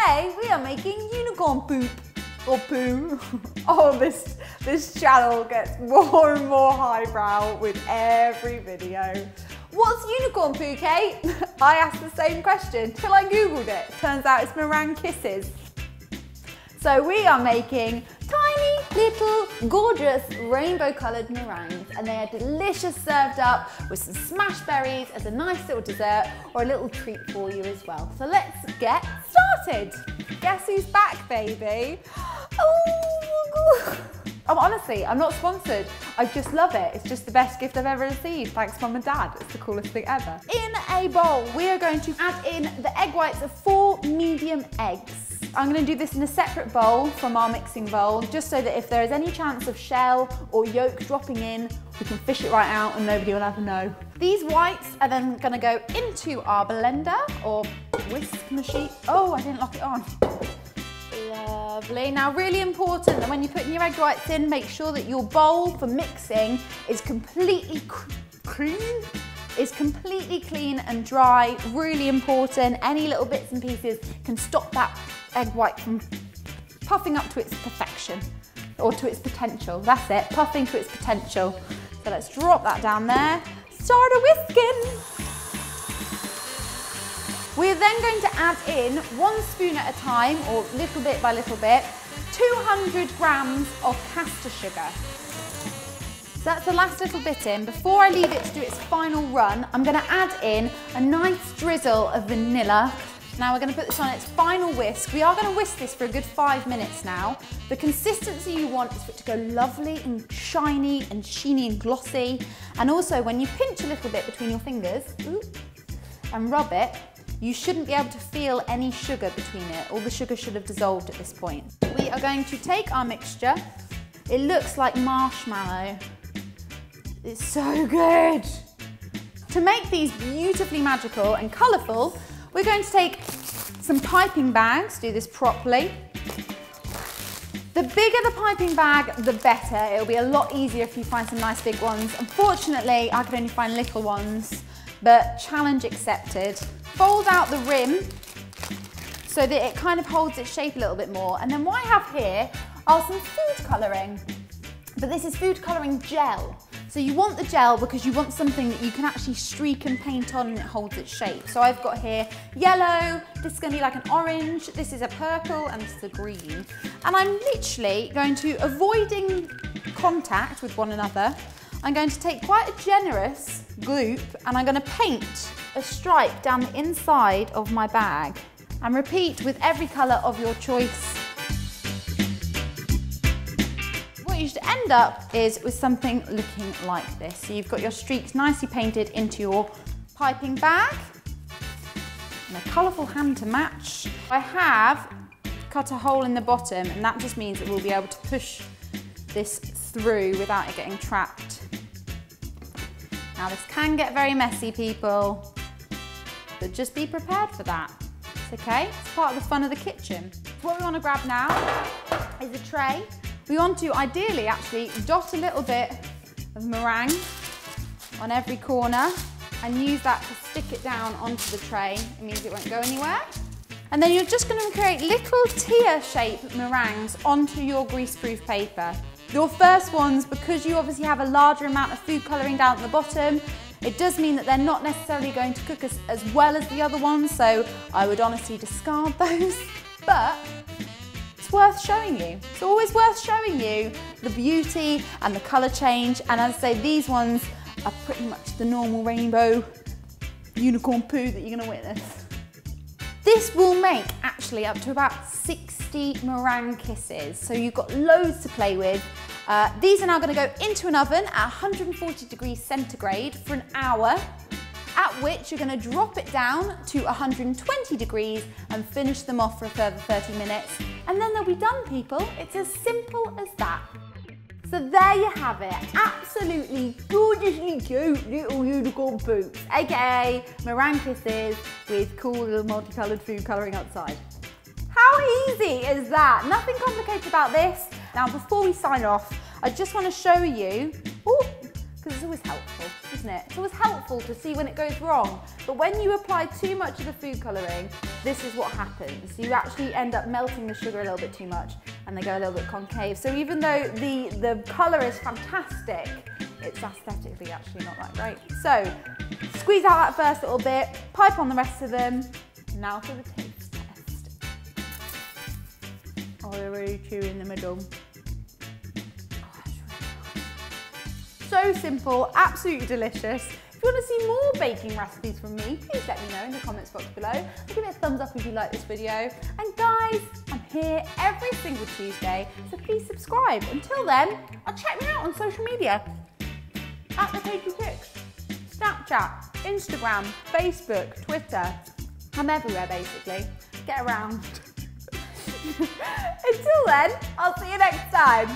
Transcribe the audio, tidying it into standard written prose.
Today we are making unicorn poop or poo. Oh, this channel gets more and more highbrow with every video. What's unicorn poo, Kate? I asked the same question till I googled it. Turns out it's meringue kisses. So we are making tiny little gorgeous rainbow coloured meringues, and they are delicious served up with some smashed berries as a nice little dessert or a little treat for you as well. So let's get started. Guess who's back, baby? Oh, honestly, I'm not sponsored. I just love it. It's just the best gift I've ever received. Thanks, Mum and Dad. It's the coolest thing ever. In a bowl, we are going to add in the egg whites of 4 medium eggs. I'm going to do this in a separate bowl from our mixing bowl, just so that if there is any chance of shell or yolk dropping in, we can fish it right out and nobody will ever know. These whites are then going to go into our blender or whisk machine. Oh, I didn't lock it on. Lovely. Now, really important that when you're putting your egg whites in, make sure that your bowl for mixing is completely clean and dry. Really important. Any little bits and pieces can stop that egg white from puffing up to its perfection or to its potential. That's it, puffing to its potential. So let's drop that down there. Start a whisking. We're then going to add in 1 spoon at a time, or little bit by little bit, 200 grams of caster sugar. So that's the last little bit in. Before I leave it to do its final run, I'm going to add in a nice drizzle of vanilla. Now we're going to put this on its final whisk. We are going to whisk this for a good 5 minutes now. The consistency you want is for it to go lovely and shiny and sheeny and glossy. And also when you pinch a little bit between your fingers and rub it, you shouldn't be able to feel any sugar between it. All the sugar should have dissolved at this point. We are going to take our mixture. It looks like marshmallow. It's so good. To make these beautifully magical and colourful, we're going to take some piping bags, do this properly. The bigger the piping bag, the better. It'll be a lot easier if you find some nice big ones. Unfortunately, I could only find little ones, but challenge accepted. Fold out the rim so that it kind of holds its shape a little bit more. And then what I have here are some food colouring, but this is food colouring gel. So you want the gel because you want something that you can actually streak and paint on and it holds its shape. So I've got here yellow, this is going to be like an orange, this is a purple, and this is a green. And I'm literally going to, avoiding contact with one another, I'm going to take quite a generous gloop and I'm going to paint a stripe down the inside of my bag. And repeat with every colour of your choice. What you should end up is with something looking like this. So you've got your streaks nicely painted into your piping bag and a colourful hand to match. I have cut a hole in the bottom, and that just means that we'll be able to push this through without it getting trapped. Now this can get very messy, people, but just be prepared for that. It's okay, it's part of the fun of the kitchen. What we want to grab now is a tray. We want to ideally actually dot a little bit of meringue on every corner and use that to stick it down onto the tray. It means it won't go anywhere. And then you're just going to create little tear-shaped meringues onto your greaseproof paper. Your first ones, because you obviously have a larger amount of food colouring down at the bottom, it does mean that they're not necessarily going to cook as well as the other ones, so I would honestly discard those. But it's worth showing you. It's always worth showing you the beauty and the colour change. And as I say, these ones are pretty much the normal rainbow unicorn poo that you're going to witness. This will make actually up to about 60 meringue kisses, so you've got loads to play with. These are now going to go into an oven at 140 degrees centigrade for an hour, at which you're going to drop it down to 120 degrees and finish them off for a further 30 minutes. And then they'll be done, people. It's as simple as that. So there you have it. Absolutely gorgeously cute little unicorn poops, aka meringue kisses with cool little multicoloured food colouring outside. How easy is that? Nothing complicated about this. Now before we sign off, I just want to show you, because it's always helpful, isn't it? It's always helpful to see when it goes wrong. But when you apply too much of the food colouring, this is what happens. You actually end up melting the sugar a little bit too much and they go a little bit concave. So even though the colour is fantastic, it's aesthetically actually not that great. So squeeze out that first little bit, pipe on the rest of them. Now for the taste test. Oh, they're really chewy in the middle. So simple, absolutely delicious. If you want to see more baking recipes from me, please let me know in the comments box below. And give me a thumbs up if you like this video. And guys, I'm here every single Tuesday, so please subscribe. Until then, check me out on social media. At the Katie.Pix, Snapchat, Instagram, Facebook, Twitter. I'm everywhere basically. Get around. Until then, I'll see you next time.